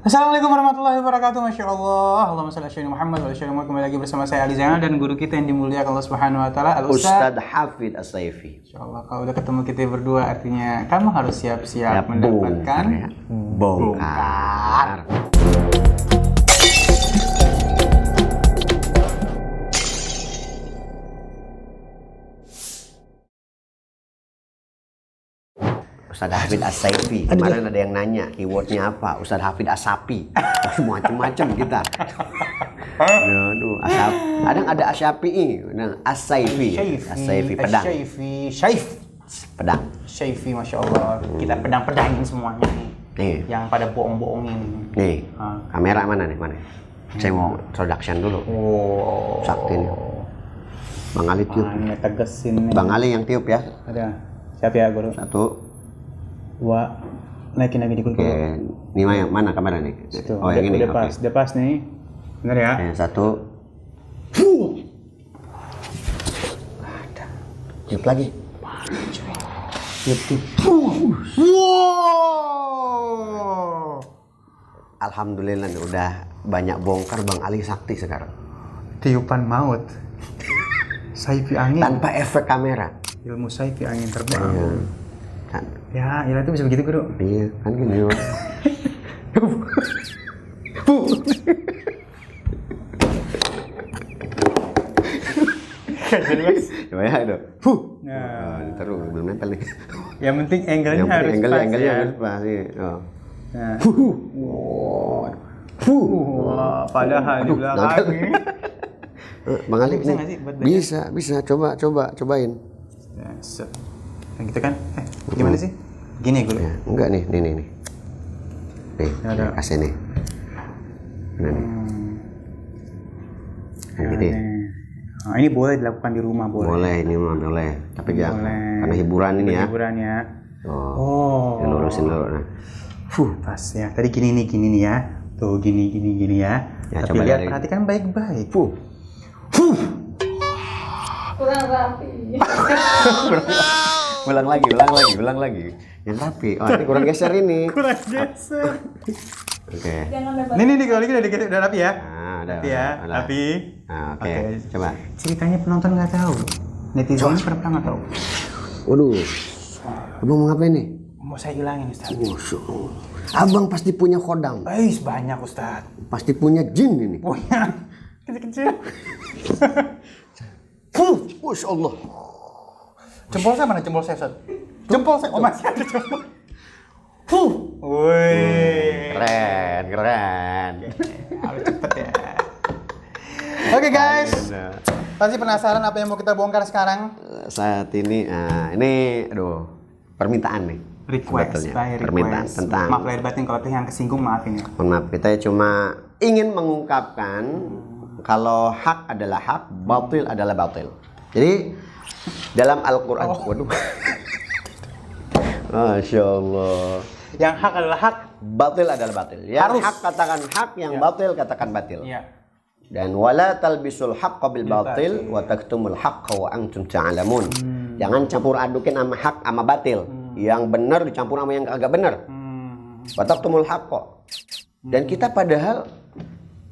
Assalamualaikum warahmatullahi wabarakatuh. Masya Allah. Allahumma shalli ala Muhammad wa ala Muhammad. Kembali lagi bersama saya Ali Zainal dan guru kita yang dimuliakan Allah Subhanahu wa taala, Ustadz Hafidz As-Saifi. Insyaallah kalau udah ketemu kita berdua artinya kamu harus siap-siap mendapatkan bongkar. Ustadz Hafidz As-Saifi. Kemarin ada yang nanya keywordnya apa? Ustadz Hafidz As-Sapi. Macem-macem kita. Aduh, ada As-Syafi'i, nah As-Saifi, As-Saifi pedang. Syaif. Pedang. Syaifi, Masya Allah. Kita pedang-pedangin semuanya nih. Nih. Yang pada bohong-bohongin. Nih. Kamera mana nih? Mana? Saya mau introduction dulu. Oh. Sakti nih. Bang Ali tiup. Ini tegesin nih. Bang Ali yang tiup ya. Ada. Siap ya, Guru? 1, 2, naikin lagi di Guru. Oke. Ini yang mana kamera nih? Situ. Oh, yang ini. Udah pas, udah pas nih. Bener ya? Yang 1. Tiup lagi. Tiup. Wow. Alhamdulillah nih, udah banyak bongkar Bang Ali sakti sekarang. Tiupan maut. Saifi angin. Tanpa efek kamera. Ilmu Saifi angin terbang. Iya. Kan. Ya, itu bisa begitu, Guru. Iya, kan gini. Coba ya, aduh. Nah, Terus belum nempel nih. yang penting angle-nya harus pas Angle-nya ya. harus pas nih. Oh. Nah. Wow. Wah, padahal di belakang ini. Bang Ali Bisa nih. nggak sih buat baca? Bisa. Cobain. Ya, set. Yang gitu kan? Gimana sih? Gini, Guru. Ya, enggak nih. Nih, Ada. kasih nih. Nah, nih. Yang gitu ya. Nah, ini boleh dilakukan di rumah, boleh. Boleh, ini mah boleh. Tapi jangan Boleh. karena hiburan ini ya. Hiburan ya. Oh. Yang lurusin dulu. Nah. Pas ya. Tadi gini nih ya. Tuh gini ya. Ya, Tapi coba lihat dari- perhatikan baik-baik. Kurang rapi. Ulang lagi. Yang rapi. Oh, ini kurang geser ini. Kurang geser. Oke. Jangan lebar. Nih kalau ini udah rapi ya. Nah, udah. Rapi ya. Udah. Rapi. Nah, oke. Coba. Ceritanya penonton nggak tahu. Netizen pernah nggak tahu. Waduh. Abang mau ngapain nih? Mau saya hilangin, Ustaz. Masya Allah. Abang pasti punya kodam. Banyak, Ustaz. Pasti punya jin ini. Punya kecil-kecil. Masya Allah. Jempol saya mana jempol saya, Ustaz? Jempol saya. Oh, masih ada jempol. Wih. Keren. Harus cepet ya. Oke, guys. Pasti penasaran apa yang mau kita bongkar sekarang? Saat ini, aduh, permintaan nih. Request, Sebetulnya. by request. Permintaan tentang. Maaf lahir batin kalau yang kesinggung, maafin ya. Mohon maaf, kita cuma ingin mengungkapkan kalau hak adalah hak, batil adalah batil. Jadi dalam Al-Quran, waduh, Masya Allah, Yang hak adalah hak. batil adalah batil. Yang Harus. hak katakan hak, yang batil katakan batil. Iya. Dan wala talbisul haqqa bil batil wa taktumul haqqa wa antum ta'lamun. Jangan campur adukin sama hak sama batil. Yang benar dicampur sama yang agak benar. Wa taktumul haqqa. Dan kita padahal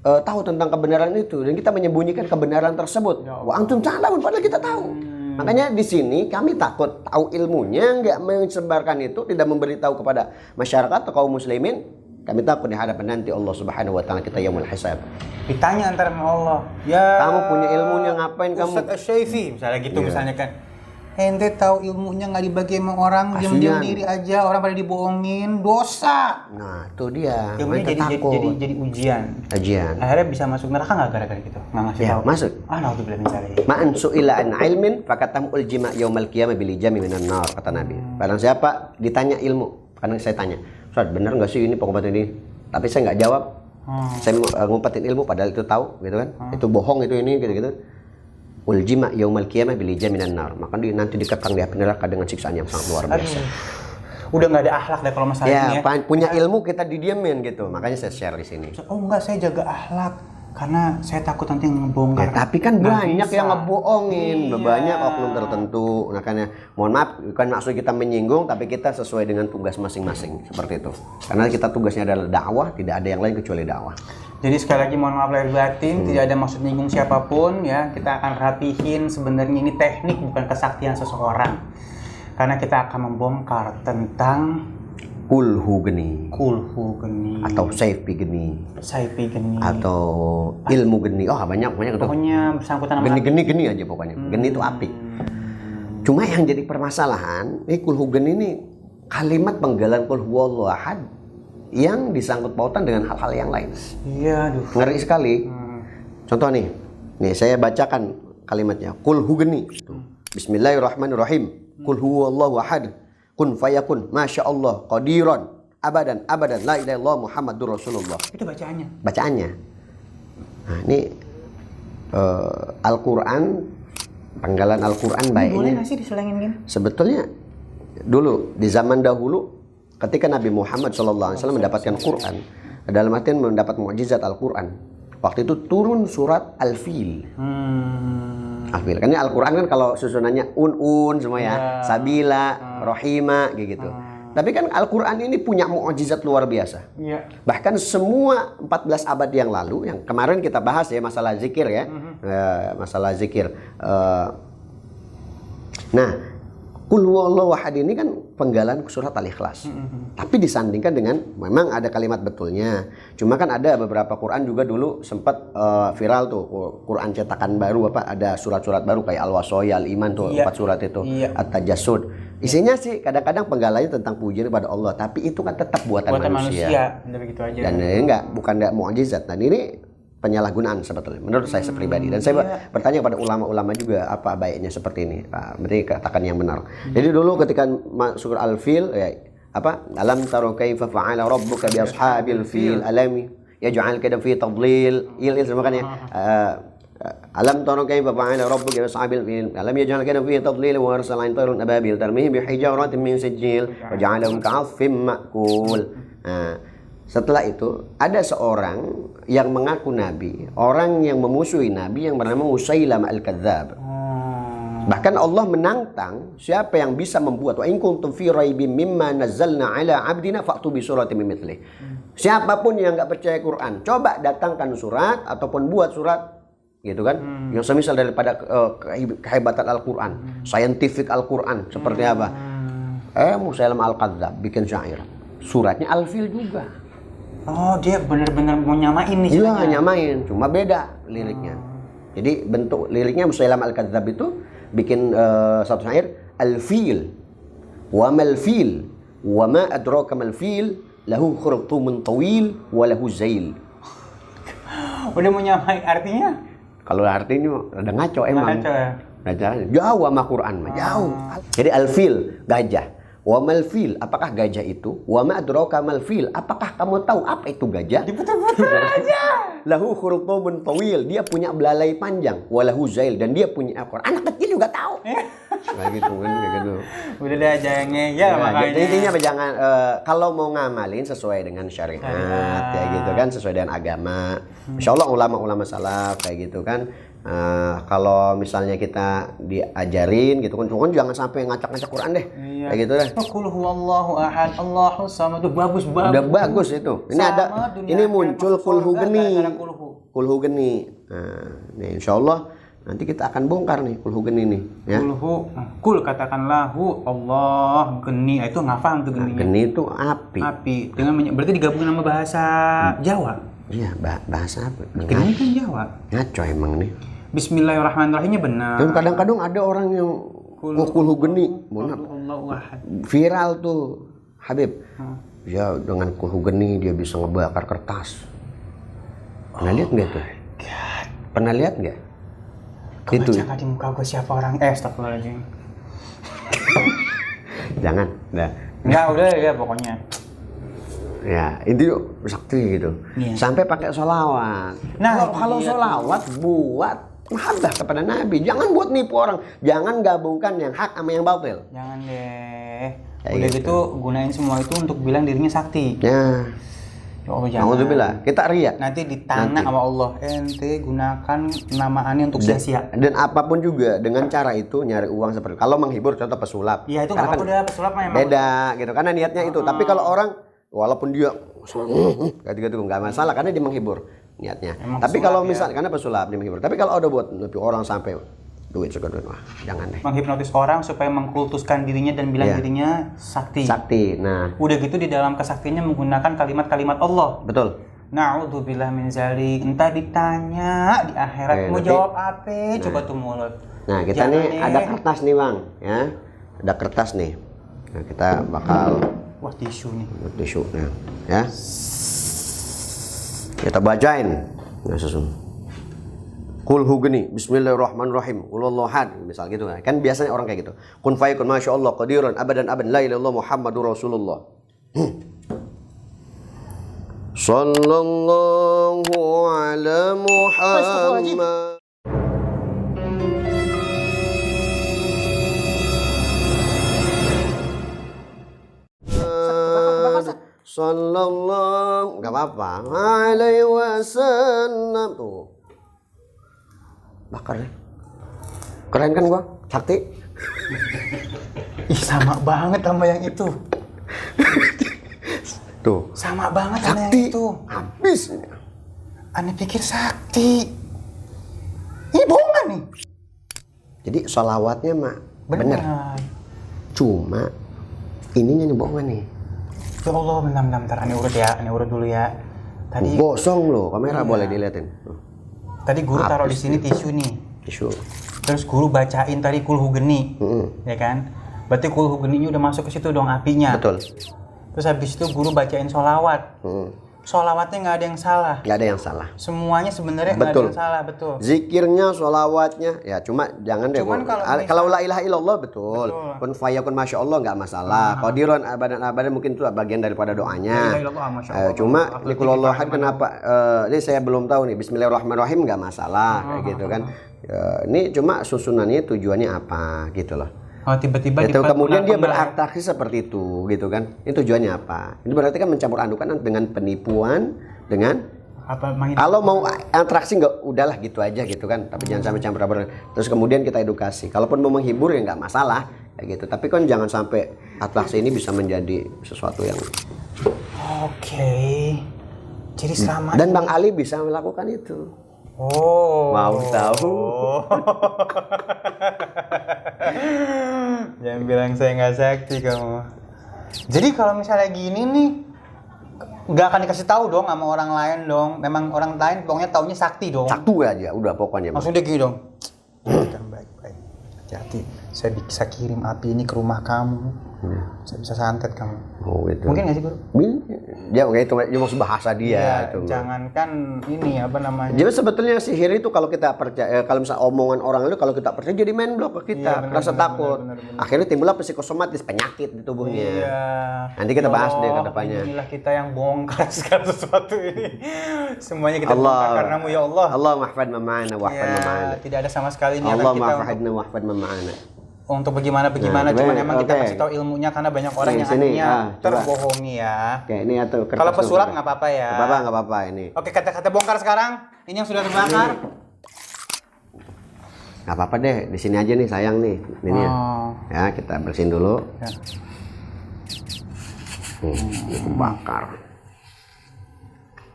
tahu tentang kebenaran itu dan kita menyembunyikan kebenaran tersebut. Wa antum ta'lamun, padahal kita tahu. Makanya di sini kami takut tahu ilmunya, nggak menyebarkan itu, tidak memberitahu kepada masyarakat atau kaum muslimin. Kami takut di hadapan nanti Allah Subhanahu wa taala kita yaumul hisab. Ditanya antara sama Allah. Ya. Kamu punya ilmunya, ngapain kamu? Ustadz Asy-Syafi'i misalnya gitu, Iya. misalnya kan. Ente tahu ilmunya nggak dibagi sama orang, Kasian. diam-diam diri aja, orang pada dibohongin, dosa. Nah, itu dia. Ilmunya Mereka takut. jadi ujian. Kajian. Akhirnya bisa masuk neraka nggak gara-gara gitu? Nggak ngasih Ya, tahu. masuk. Naudzubillah min dzalik. Ma'an su'ila an ilmin fakatam uljima yaumal qiyamah bil jami minan nar, kata Nabi. Barang siapa ditanya ilmu, karena saya tanya, "Ustaz, benar enggak sih ini pengobatan ini?" Tapi saya nggak jawab. Saya ngumpetin ilmu padahal itu tahu, gitu kan? Itu bohong, itu ini gitu-gitu. Uljima yaumal qiyamah bil jami minan nar. Maka nanti dikekang di api neraka dengan siksaan yang sangat luar biasa. Udah nggak ada akhlak deh kalau masalah ini Ya, ya. punya ilmu kita didiemin gitu. Makanya saya share di sini. Oh enggak, saya jaga akhlak. Karena saya takut nanti Ya, ngebongkar. tapi kan Nggak banyak bisa. yang ngebohongin, Iya. banyak oknum tertentu. Makanya mohon maaf, bukan maksud kita menyinggung, tapi kita sesuai dengan tugas masing-masing seperti itu. Karena kita tugasnya adalah dakwah, tidak ada yang lain kecuali dakwah. Jadi sekali lagi mohon maaf lahir batin, tidak ada maksud nyinggung siapapun ya. Kita akan rapihin sebenarnya ini teknik bukan kesaktian seseorang. Karena kita akan membongkar tentang Kulhu geni, kulhu geni atau saifi geni, saifi geni atau ilmu geni. Oh banyak itu. pokoknya bersangkutan sama Geni aja pokoknya. Geni itu api. Cuma yang jadi permasalahan, ini kulhu geni ini kalimat penggalan kulhu wallahu ahad yang disangkut pautan dengan hal-hal yang lain. Iya, aduh. Ngeri sekali. Contoh nih saya bacakan kalimatnya. Qul hugni. Bismillahirrahmanirrahim. Qul huwallahu ahad. Kun fayakun. Masya Allah. Qadiran. Abadan. La ilaha illallah Muhammadur Rasulullah. Itu bacaannya. Bacaannya. Nah ini Al-Quran. Penggalan Al-Quran baik Boleh ini. nggak sih diselengin gini? Sebetulnya dulu di zaman dahulu ketika Nabi Muhammad SAW mendapatkan Quran, dalam artian mendapat mukjizat Al-Quran, waktu itu turun surat Al-Fil. Al-Fil. Kan ini Al-Quran kan kalau susunannya semua ya, Sabila, Rohima, kayak gitu. Tapi kan Al-Quran ini punya mukjizat luar biasa. Iya. Bahkan semua 14 abad yang lalu, yang kemarin kita bahas ya masalah zikir ya, masalah zikir. Nah, Qul huwallahu ahad ini kan penggalan surat Al-Ikhlas. Tapi disandingkan dengan memang ada kalimat betulnya. Cuma kan ada beberapa Quran juga dulu sempat viral tuh Quran cetakan baru ada surat-surat baru kayak Al-Wasoya, Al-Iman tuh 4 surat itu, At-Tajassud. Isinya sih kadang-kadang penggalannya tentang pujian kepada Allah, tapi itu kan tetap buatan manusia. Begitu aja. Dan ini bukan mukjizat. Dan ini penyalahgunaan sebetulnya menurut saya pribadi, dan saya bertanya pada ulama-ulama juga apa baiknya seperti ini. Mereka katakan yang benar. Jadi dulu ketika masuk Al-Fil alam taro kaifa fa'ala rabbuka bi ashabil fil alam yaj'al kada fi tadlil makanya alam taro kaifa fa'ala rabbuka bi ashabil fil alam yaj'al kada fi tadlil wa arsala intarun ababil tarmihim bi hijaratin min sijil wa ja'alahum ka'affim ma'kul. Setelah itu ada seorang yang mengaku nabi, orang yang memusuhi nabi yang bernama Musailamah al-Kadzdzab. Bahkan Allah menantang siapa yang bisa membuat wa in kuntum fi raibim mimma nazzalna ala abdina fa'tu bi suratin min mithlih. Siapapun yang enggak percaya Quran, coba datangkan surat ataupun buat surat gitu kan. Yang semisal daripada kehebatan Al-Quran, scientific Al-Quran seperti apa? Musailamah al-Kadzdzab bikin syair. Suratnya Al-Fil juga. Oh, dia benar-benar mau nyamain nih. Iya, nyamain, cuma beda liriknya. Jadi bentuk liriknya Musailamah al-Kadzdzab itu bikin satu syair Al-Fil. Wa mal fil wa ma adraka mal fil lahu khurtumun tawil wa lahu zail. Udah mau nyamain artinya? Kalau artinya ada ngaco emang. Ngaco ya. Jauh sama Quran mah, jauh. Jadi Al-Fil gajah. Wa mal fil, apakah gajah itu? Wa ma adraka mal fil, apakah kamu tahu apa itu gajah? Diputar-putar aja. Lahu khurtumun tawil, dia punya belalai panjang. Wa lahu zail, dan dia punya ekor. Anak kecil juga tahu. Kayak gitu kan, kayak gitu. Udah dah jangan ngeyel makanya. Jadi intinya apa, jangan kalau mau ngamalin sesuai dengan syariat kayak gitu kan, sesuai dengan agama. Insyaallah ulama-ulama salaf kayak gitu kan. Kalau misalnya kita diajarin gitu kan, jangan sampai ngacak-ngacak Quran deh. Kayak gitu deh. Qul huwallahu ahad, Allahus samad. Bagus banget. Udah bagus itu. Ini ada ini muncul kulhu geni. Kulhu geni. Nah, ini insyaallah nanti kita akan bongkar nih kulhu geni nih ya. Kul katakanlah hu Allah geni, itu nggak paham tuh geninya. Geni itu api. Api dengan berarti digabungin sama bahasa Jawa. Iya, bahasa apa? Geni kan Jawa. Ngaco emang nih. Bismillahirrahmanirrahimnya benar. Dan kadang-kadang ada orang yang kulhu geni, benar. Viral tuh, Habib. Ya dengan kulhu geni dia bisa ngebakar kertas. Pernah lihat nggak tuh? Pernah lihat nggak? Itu. Kebaca di muka gue siapa orang? Astagfirullahaladzim. Jangan. Nah. Enggak, udah ya pokoknya. Ya, itu sakti gitu. Yeah. Sampai pakai sholawat. Nah, kalau sholawat buat mahabbah kepada Nabi. Jangan buat nipu orang. Jangan gabungkan yang hak sama yang batil. Jangan deh. Kayak Udah gitu gunain semua itu untuk bilang dirinya sakti. Ya. Ya Allah, jangan. Alhamdulillah, kita ria. Nanti ditanya sama Allah, ente gunakan nama aneh untuk sia-sia. Dan apapun juga dengan cara itu nyari uang seperti kalau menghibur contoh pesulap. Iya, itu nggak apa-apa deh, pesulap mah emang. Beda gitu karena niatnya itu. Tapi kalau orang walaupun dia gitu nggak masalah karena dia menghibur niatnya. Emang Tapi pesulap kalau ya. misal karena pesulap dia menghibur. Tapi kalau udah buat lebih orang sampai duit sekedar wah jangan deh. Menghipnotis orang supaya mengkultuskan dirinya dan bilang Iya. dirinya sakti. Sakti. Nah, Udah gitu di dalam kesaktiannya menggunakan kalimat-kalimat Allah. betul. Na'udzubillah min zalik. Entah ditanya di akhirat mau nanti- jawab apa? Coba tuh mulut. Nah, kita Jangan nih deh. ada kertas nih, Bang, ya. Ada kertas nih. Nah, kita bakal Wah, tisu nih. tisu ya. Kita bacain. Nah, susun. Qul hugni bismillahirrahmanirrahim. Qul ahad misal gitu kan biasanya orang kayak gitu. Kun fayakun masyaallah qadirun abadan la ilaha illallah Muhammadur Rasulullah. Sallallahu ala Muhammad. Sallallahu nggak apa-apa alaihi wasallam tuh bakar deh. Keren kan gua sakti. Ih, sama banget sama yang itu. Tuh Sama banget sama yang sakti itu. habis. Aneh pikir sakti. Ini bohongan nih. Jadi sholawatnya mah bener. Cuma ininya nih bohongan nih. Ya Allah, bentar. Aneh urut dulu ya. Tadi Gosong loh kamera Iya. boleh dilihatin. Tuh, Tadi guru taruh di Habis sini tisu nih. tisu. Terus guru bacain tadi kul hugeni, Mm-mm. ya kan? Berarti kul hugeninya udah masuk ke situ dong apinya. Betul. Terus habis itu guru bacain sholawat. Mm. Sholawatnya nggak ada yang salah. Nggak ada yang salah. Semuanya sebenarnya nggak ada Betul. yang salah, betul. Zikirnya, sholawatnya, ya cuma jangan deh. Cuman kalau kalau la ilaha illallah betul. Betul. Kun fayakun masya Allah nggak masalah. Qadirun abadan mukin itu bagian daripada La ilaha doanya. illallah, masya Allah. Cuma Apalagi di kulullah kita kenapa? Ini saya belum tahu nih. Bismillahirrahmanirrahim nggak masalah kayak gitu kan. Ini cuma susunannya tujuannya apa gitu loh. Oh, tiba-tiba Gitu. Kemudian dia benar. beratraksi seperti itu gitu kan. Ini tujuannya apa? Ini berarti kan mencampur adukan dengan penipuan dengan apa main kalau mau atraksi nggak udahlah gitu aja gitu kan, tapi jangan sampai campur aduk. Terus kemudian kita edukasi. Kalaupun mau menghibur ya nggak masalah kayak gitu. Tapi kan jangan sampai atraksi ini bisa menjadi sesuatu yang. Oke. Jadi selama Dan Bang Ali bisa melakukan itu. Oh. Mau tahu? Jangan bilang saya nggak sakti kamu. Jadi kalau misalnya gini nih, nggak akan dikasih tahu dong sama orang lain dong. Memang orang lain pokoknya taunya sakti dong. Satu aja udah pokoknya. Langsung dia gini dong. Kan baik-baik. Hati-hati. Saya bisa kirim api ini ke rumah kamu. Saya bisa santet kamu. Oh gitu. Mungkin nggak sih guru? Ya kayak itu maksud bahasa dia itu. Jangankan ini apa namanya? Jadi sebetulnya sihir itu kalau kita percaya, kalau misalnya omongan orang itu kalau kita percaya jadi main block ke kita, Iya, benar, rasa benar, takut. benar, benar. Akhirnya timbullah psikosomatis penyakit di tubuhnya. Iya. Nanti kita bahas deh ke Allah, depannya. Inilah kita yang bongkar segala sesuatu ini. Semuanya kita Allah. bongkar karenamu ya Allah. Allah mahfad mamana wahfad Ya, mamana. tidak ada sama sekali niatan Allah kita mahfadna wahfad mamana. untuk bagaimana Nah, cuman coba, emang kita oke. kasih tahu ilmunya karena banyak orang Nih, yang sini, akhirnya coba. terbohongi ya. Oke, ini atau kertas Kalau pesulap dulu. nggak apa-apa ya. Nggak apa-apa ini. Oke, kata-kata bongkar sekarang. Ini yang sudah terbakar. Nggak apa-apa deh, di sini aja nih sayang nih. Ini ya. Oh. Ya, kita bersihin dulu. Ya. Ini bakar.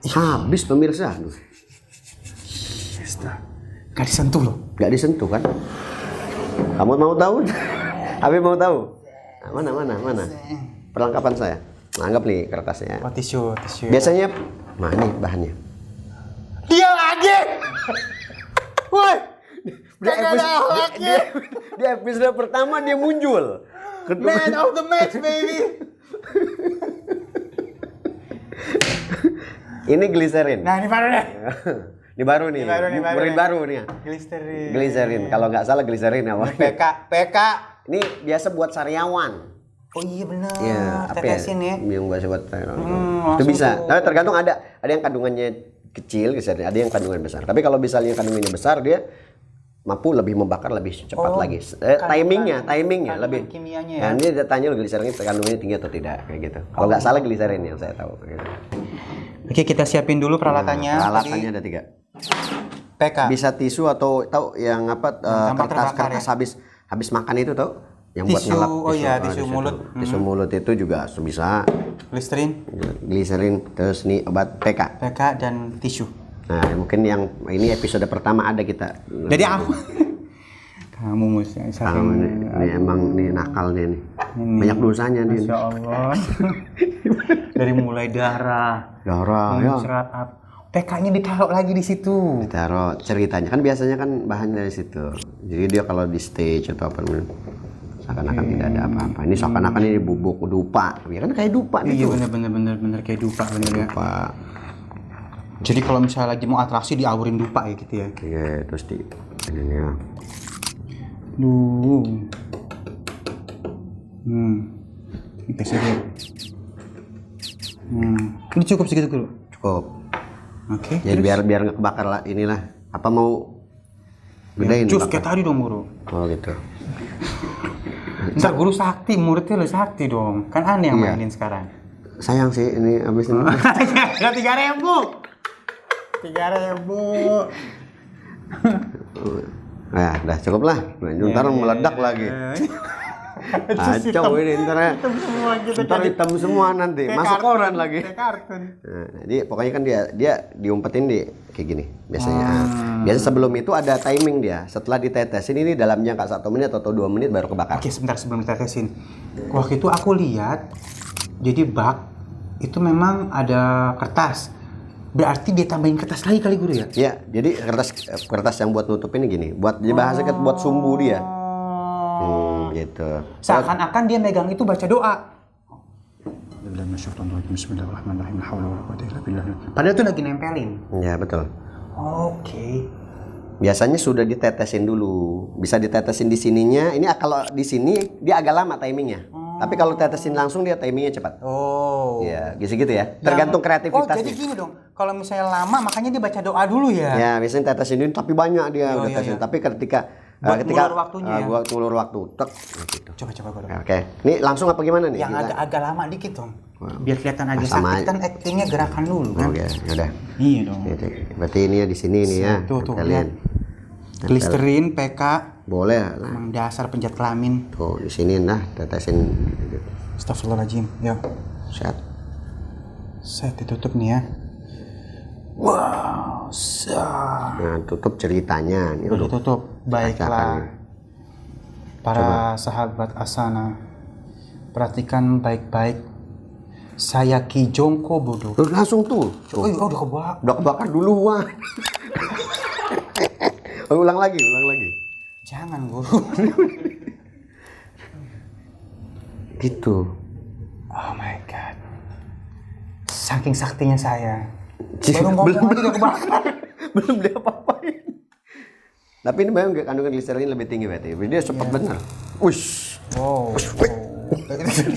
Habis pemirsa. Aduh, Gak disentuh loh. nggak disentuh kan? Kamu mau tahu? Habib mau tahu? Nah, mana? Perlengkapan saya. Nah, anggap nih kertasnya. Oh, tisu. Biasanya, mana nih bahannya? Dia lagi. Woi, Kagak ada akhlaknya. di episode pertama dia muncul. Man of the match, baby. Ini gliserin. Nah, ini baru deh. Ini baru nih. Murid baru nih. Glisterin. Gliserin. Kalau nggak salah gliserin awalnya. PK. Ini biasa buat sariawan. Oh iya benar. Iya, apa ya? Tetesin ya. Yang biasa buat sariawan. Itu langsung bisa. tuh. Nah, tergantung ada yang kandungannya kecil, gliserin. Ada yang kandungan besar. Tapi kalau misalnya kandungannya besar, dia mampu lebih membakar lebih cepat Oh, lagi. kandungan Timingnya lebih. kimianya ya. Nah, ini dia tanya gliserin itu kandungannya tinggi atau tidak kayak gitu. Kalau nggak salah gliserin yang saya tahu. Gitu. Oke, kita siapin dulu peralatannya. Peralatannya ada 3. PK. Bisa tisu atau tahu yang apa gampang terbakar kertas habis makan itu tahu? Yang buat Tisu, ngelap oh iya, tisu mulut. Tisu mulut itu juga bisa. Glycerin, terus nih obat PK. PK dan tisu. Nah, mungkin yang ini episode pertama ada kita. Jadi kamu mesti Kamu ini emang nih nakal nih. Banyak dosanya nih. Masya Allah. Dari mulai darah ya. Serat up. PK-nya ditaruh lagi di situ. Ditaruh ceritanya kan biasanya kan bahannya dari situ. Jadi dia kalau di stage atau apa seakan-akan tidak ada apa-apa. Ini seakan-akan ini bubuk dupa. Ya kan kayak dupa nih. Iya bener kayak dupa bener ya. Dupa. Jadi kalau misalnya lagi mau atraksi diawurin dupa ya gitu ya. Iya, terus di ini ya. Oke, sedikit. Ini cukup segitu dulu. Cukup. Oke. Jadi biar nggak kebakar lah inilah. Apa mau gedein? Cus kayak tadi dong guru. Oh gitu. Ntar guru sakti, muridnya lo sakti dong. Kan aneh yang mainin sekarang. Sayang sih ini abis ini. Ya 3.000. 3.000. Nah, udah cukup lah. Ntar meledak lagi. Kacau ini ntar hitam semua nanti. Masuk koran lagi. Nah, jadi pokoknya kan dia diumpetin di kayak gini biasanya. Biasa sebelum itu ada timing dia. Setelah ditetesin ini dalam jangka 1 menit atau 2 menit baru kebakar. Oke, sebentar sebelum ditetesin. Waktu itu aku lihat jadi bak itu memang ada kertas. Berarti dia tambahin kertas lagi kali guru ya? Iya, jadi kertas yang buat nutup ini gini, buat bahasa buat sumbu dia. Gitu. Seakan-akan dia megang itu baca doa. Padahal itu lagi nempelin. Ya betul. Oke. Biasanya sudah ditetesin dulu. Bisa ditetesin di sininya. Ini kalau di sini dia agak lama timingnya. Tapi kalau tetesin langsung dia timingnya cepat. Oh. Ya, gitu ya. Tergantung kreativitasnya. Oh, jadi gini dong. Kalau misalnya lama makanya dia baca doa dulu ya. Ya, biasanya tetesin ini tapi banyak dia tetesin. Tapi ketika ngulur waktunya buat ngulur waktu, tek gitu. Coba guru. Oke. Ini langsung apa gimana nih? Yang agak lama dikit dong. Biar kelihatan agak sakit kan actingnya gerakan dulu kan. Oke, yaudah. Iya dong. Berarti ini ya di sini nih ya. Tuh Kalian. Glycerin, PK. Boleh lah. Emang dasar penjat kelamin. Tuh di sini nah tetesin. Astagfirullahaladzim. Ya. Set ditutup nih ya. Wow. Nah, tutup ceritanya. Ini udah tutup. Baiklah. Para sahabat Asana, perhatikan baik-baik. Saya Ki Jongko bodoh. Langsung tuh. Oh, udah kebakar. Udah kebakar duluan. Ulang lagi. Jangan guru. Gitu. Oh my god. Saking saktinya saya. Baru ngomong aja udah kebakar. Belum dia apa-apain. Tapi ini memang kandungan glycerin lebih tinggi berarti. Dia cepat benar. Ush. Wow.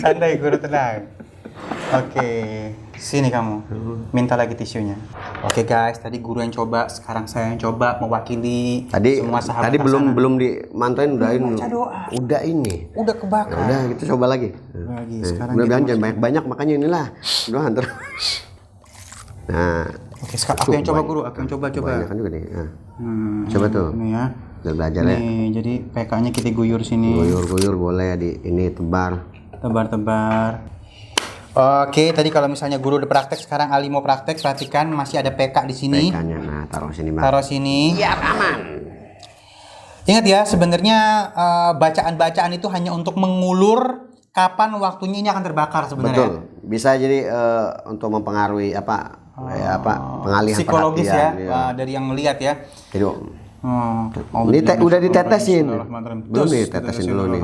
Santai guru, tenang. Oke, sini kamu. Minta lagi tisunya. Oke guys, tadi guru yang coba, sekarang saya yang coba mewakili semua sahabat. Tadi belum dimantauin udah ini. Baca doa. Udah ini. Udah kebakar. Udah kita coba lagi. Sekarang udah jangan banyak-banyak makanya inilah. Udah antar. Nah. Oke, sekarang aku yang coba guru, aku yang coba. Banyak kan juga nih. Nah. Coba tuh. Ini ya. Udah belajar ya. Nih, jadi PK-nya kita guyur sini. Guyur boleh di ini tebar. Tebar. Oke, tadi kalau misalnya guru udah praktek, sekarang Ali mau praktek, perhatikan masih ada PK di sini. PK-nya, nah taruh sini Bang. Taruh sini. Biar aman. Ingat ya, sebenarnya bacaan-bacaan itu hanya untuk mengulur kapan waktunya ini akan terbakar sebenarnya. Betul. Bisa jadi untuk mempengaruhi pengalihan psikologis perhatian, ya, dari yang melihat ya. Jadi, ini udah ditetesin. Belum ditetesin dulu nih.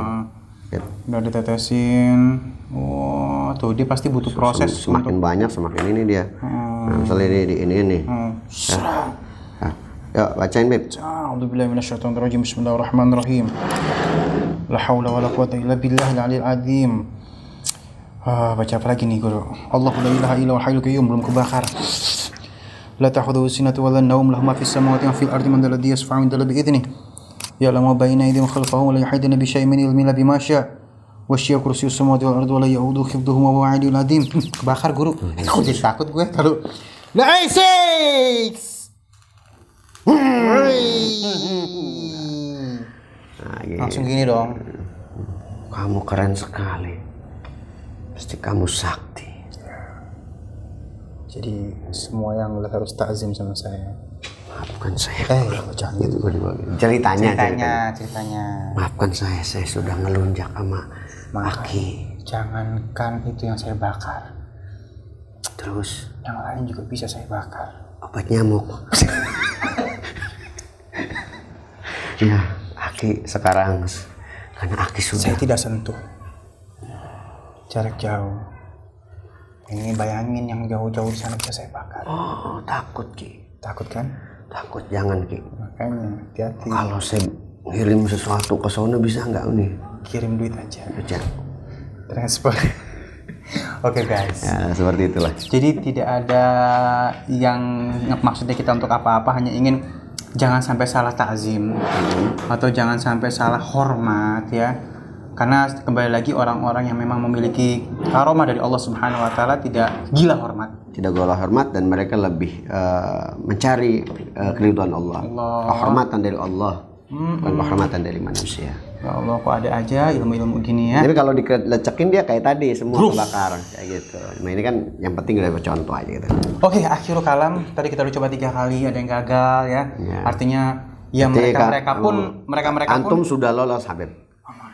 Udah ditetesin. Oh, tuh dia pasti butuh proses. Semakin banyak semakin ini dia. Nah, misalnya ini nih. Yuk, bacain Beb. A'udzubillahi minasyaitonirrajim. Bismillahirrahmanirrahim. La haula wala quwwata illa billahil aliyil azim. Baca apa lagi nih guru? Allahu la ilaha illa huwal hayyul qayyum, belum kebakar. La ta'khudhuhu sinatun wa la nawm, lahu ma fis samawati wa fil ardi, man dzalladzi yashfa'u 'indahu bi idhnihi. Ya'lamu ma bayna aydihim wa khalfahum wa la yuhituna bi syai'in min ilmihi illa bima syaa'. Wasya kursiyyus samawati wal ardi wa la ya'uduhu hifdhuhuma wa huwal 'aliyyul 'azim. Kebakar guru. Aku jadi takut gue. Taruh. Six. Nah, gitu. Langsung gini dong. Kamu keren sekali. Pasti kamu sakti. Jadi semua yang lihat harus takzim sama saya. Maafkan saya. Jangan gitu. Ceritanya. Ceritanya. Maafkan saya sudah ngelunjak sama Aki. Jangankan itu yang saya bakar. Terus Yang lain juga bisa saya bakar. obat nyamuk. Ya, Aki sekarang karena Aki sudah. Saya tidak sentuh. Jarak jauh. Ini bayangin yang jauh-jauh di sana bisa saya bakar. Oh, takut Ki. Takut kan? Takut, jangan Ki. Makanya hati-hati. Kalau saya ngirim sesuatu ke sana bisa nggak nih? Kirim duit aja. Aja. Transfer. Oke guys. Ya, seperti itulah. Jadi tidak ada yang maksudnya kita untuk apa-apa, hanya ingin jangan sampai salah takzim atau jangan sampai salah hormat ya. Karena kembali lagi orang-orang yang memang memiliki karomah dari Allah Subhanahu wa taala tidak gila hormat. Tidak gila hormat dan mereka lebih mencari keridhaan Allah. Kehormatan dari Allah, bukan kehormatan dari manusia. Ya Allah, kok ada aja ilmu-ilmu gini ya. Jadi kalau dilecekin dia kayak tadi semua kebakar kayak gitu. Nah ini kan yang penting udah contoh aja gitu. Oke, akhirul kalam. Tadi kita udah coba 3 kali, ada yang gagal ya. Artinya ya Jadi, mereka pun antum sudah lolos Habib.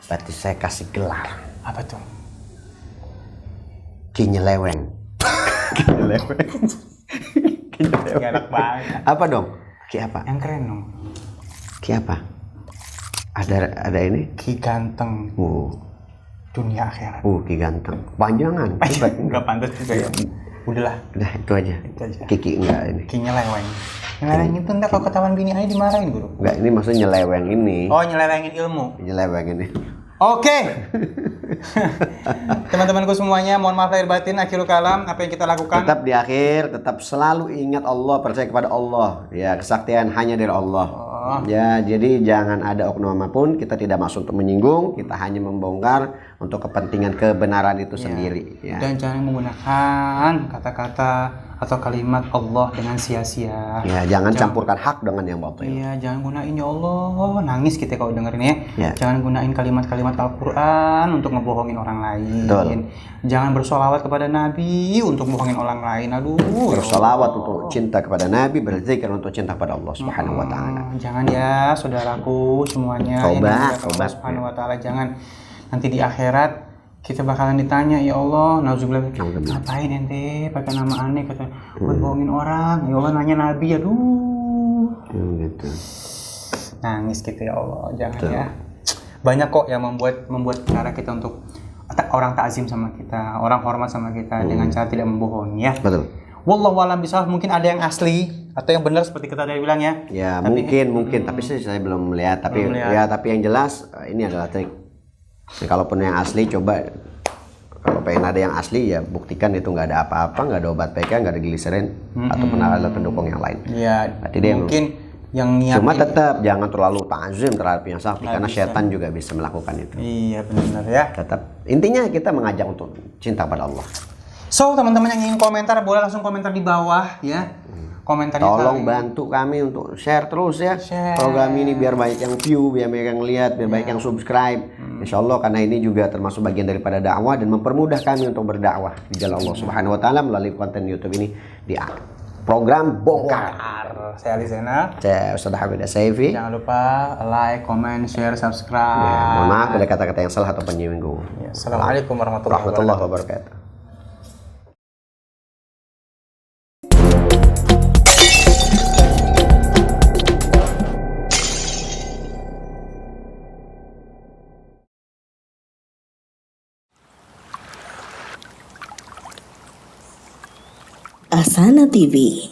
Berarti saya kasih gelar apa tuh? Ki Nyeleweng. Ki Nyeleweng. Enak banget. Apa dong? Ki apa? Yang keren dong. Ki apa? Ada ini? Ki ganteng dunia akhirat. Ki ganteng. Panjangan. Hebat. Enggak pantas juga ya. Udahlah. Udah itu aja. Kiki enggak ini. Ki nyeleweng. Nyeleweng itu enggak kalau ketahuan bini aja dimarahin guru. Enggak, ini maksudnya nyeleweng ini. Oh, nyelewengin ilmu. Nyeleweng ini. Oke. Teman-temanku semuanya, mohon maaf lahir batin, akhirul kalam, apa yang kita lakukan? Tetap di akhir, tetap selalu ingat Allah, percaya kepada Allah. Ya, kesaktian hanya dari Allah. Ya, jadi jangan ada oknum apapun, kita tidak maksud untuk menyinggung, kita hanya membongkar untuk kepentingan kebenaran itu sendiri. Ya. Dan jangan menggunakan kata-kata atau kalimat Allah dengan sia-sia. Ya, jangan campurkan hak dengan yang batil. Iya, jangan gunain ya Allah, nangis kita kalau dengerin ya. Ya. Jangan gunain kalimat-kalimat Al-Quran untuk ngebohongin orang lain. Betul. Jangan bersolawat kepada Nabi untuk bohongin orang lain. Aduh. Bersolawat untuk cinta kepada Nabi, berzikir untuk cinta kepada Allah Subhanahu wa taala. Jangan ya, saudaraku semuanya. Tobat. Subhanahu wa taala, jangan nanti di akhirat kita bakalan ditanya, ya Allah, nauzubillah, ngapain ente pakai nama aneh kata buat bohongin orang. Ya Allah, nanya Nabi, aduh. Gitu. Nangis gitu ya Allah, jangan ya. Banyak kok yang membuat cara kita untuk orang takzim sama kita, orang hormat sama kita dengan cara tidak membohongi ya. Betul. Wallahu a'lam bishawab, mungkin ada yang asli atau yang benar seperti kita tadi bilang ya. Ya, mungkin tapi saya belum melihat, tapi yang jelas ini adalah trik. Nah, kalaupun yang asli, coba kalau pengen ada yang asli ya buktikan itu nggak ada apa-apa, nggak ada obat PK, nggak ada gliserin ataupun ada pendukung yang lain. Iya. Berarti dia mungkin yang niat. Cuma tetap jangan terlalu ta'zim terhadap yang sakti karena setan juga bisa melakukan itu. Iya benar ya. Tetap intinya kita mengajak untuk cinta pada Allah. So teman-teman yang ingin komentar boleh langsung komentar di bawah ya. Komentarnya Tolong bantu kami untuk share terus ya program ini biar banyak yang view, biar banyak yang lihat, biar banyak yang subscribe. Insya Allah karena ini juga termasuk bagian daripada dakwah dan mempermudah kami untuk berdakwah di jalan Allah Subhanahu wa taala melalui konten YouTube ini di program Bongkar. Saya Ali Zainal. Saya Ustaz Habib Saifi. Jangan lupa like, comment, share, subscribe. Ya, mohon maaf ada kata-kata yang salah atau penyinggung. Ya, Assalamualaikum warahmatullahi wabarakatuh. Asana TV.